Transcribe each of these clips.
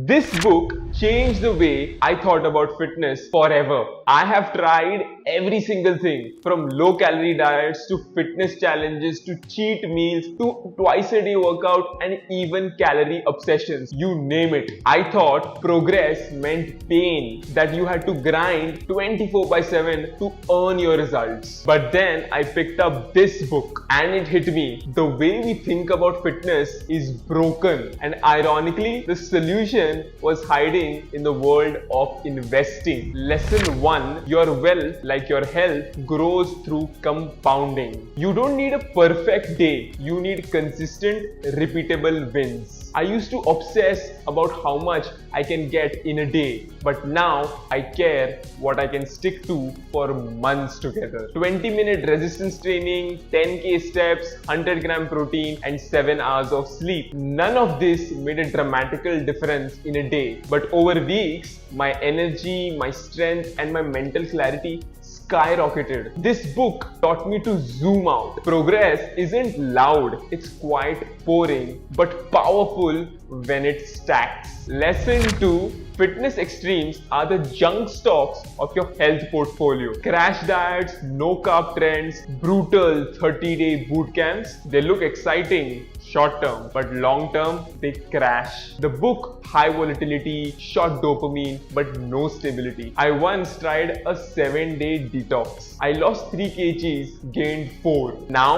This book changed the way I thought about fitness forever. I have tried every single thing from low calorie diets to fitness challenges to cheat meals to twice a day workout and even calorie obsessions. You name it. I thought progress meant pain, that you had to grind 24/7 to earn your results. But then I picked up this book and it hit me. The way we think about fitness is broken, and ironically, the solution was hiding in the world of investing. Lesson 1: your wealth, like your health, grows through compounding. You don't need a perfect day, you need consistent, repeatable wins. I used to obsess about how much I can get in a day, but now I care what I can stick to for months together. 20-minute resistance training, 10k steps, 100-gram protein, and 7 hours of sleep. None of this made a dramatical difference in a day, but over weeks, my energy, my strength, and my mental clarity skyrocketed. This book taught me to zoom out. Progress isn't loud, it's quite boring but powerful when it stacks. Lesson 2: fitness extremes are the junk stocks of your health portfolio. Crash diets, no carb trends, brutal 30-day boot camps. They look exciting short term, but long term they crash. The book: high volatility, short dopamine, but no stability. I once tried a 7-day detox. I lost 3 kgs, gained 4. Now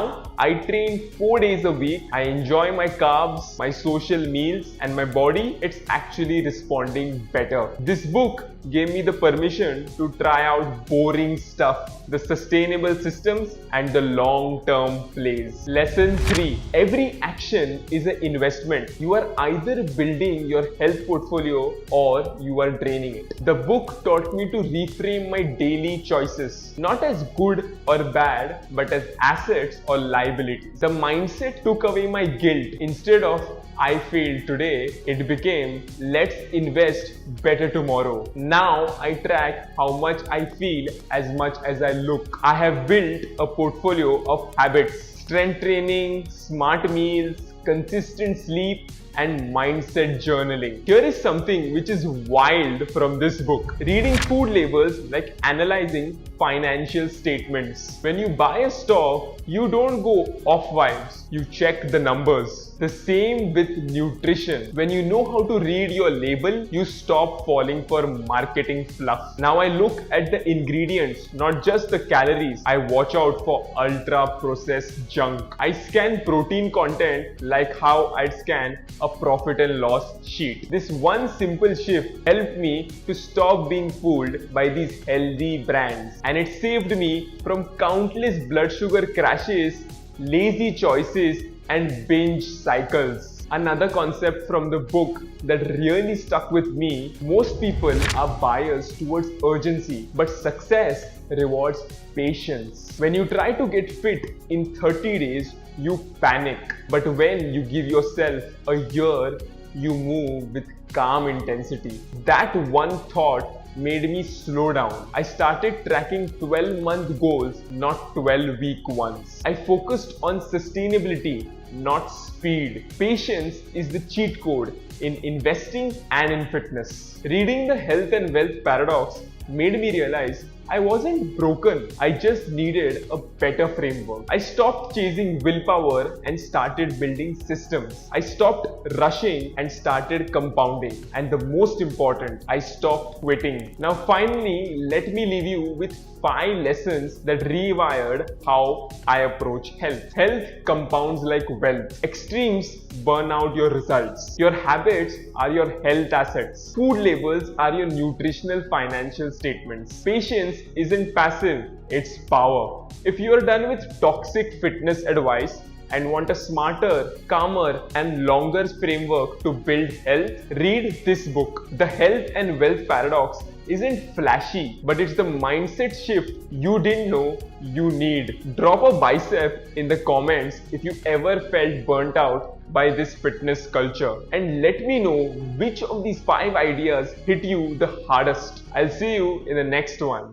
I train 4 days a week. I enjoy my carbs, my social meals, and my body, it's actually responding better. This book gave me the permission to try out boring stuff, the sustainable systems, and the long-term plays. Lesson 3: every action is an investment. You are either building your health portfolio or you are draining it. The book taught me to reframe my daily choices, not as good or bad, but as assets or liabilities. The mindset took away my guilt. Instead of "I failed today," it became "let's invest better tomorrow." Now I track how much I feel as much as I look. I have built a portfolio of habits: strength training, smart meals, consistent sleep, and mindset journaling. Here is something which is wild from this book. Reading food labels like analyzing financial statements. When you buy a stock, you don't go off vibes, you check the numbers. The same with nutrition. When you know how to read your label, you stop falling for marketing fluff. Now I look at the ingredients, not just the calories. I watch out for ultra processed junk. I scan protein content like how I'd scan a profit and loss sheet. This one simple shift helped me to stop being fooled by these healthy brands, and it saved me from countless blood sugar crashes, lazy choices, and binge cycles. Another concept from the book that really stuck with me: most people are biased towards urgency, but success rewards patience. When you try to get fit in 30 days, you panic. But when you give yourself a year, you move with calm intensity. That one thought made me slow down. I started tracking 12-month goals, not 12-week ones. I focused on sustainability, not speed. Patience is the cheat code in investing and in fitness. Reading The Health and Wealth Paradox made me realize I wasn't broken, I just needed a better framework. I stopped chasing willpower and started building systems. I stopped rushing and started compounding. And the most important, I stopped quitting. Now finally, let me leave you with 5 lessons that rewired how I approach health. Health compounds like wealth. Extremes burn out your results. Your habits are your health assets. Food labels are your nutritional financial statements. Patience isn't passive, it's power. If you are done with toxic fitness advice and want a smarter, calmer, and longer framework to build health, read this book. The Health and Wealth Paradox isn't flashy, but it's the mindset shift you didn't know you need. Drop a bicep in the comments if you ever felt burnt out by this fitness culture, and let me know which of these 5 ideas hit you the hardest. I'll see you in the next one.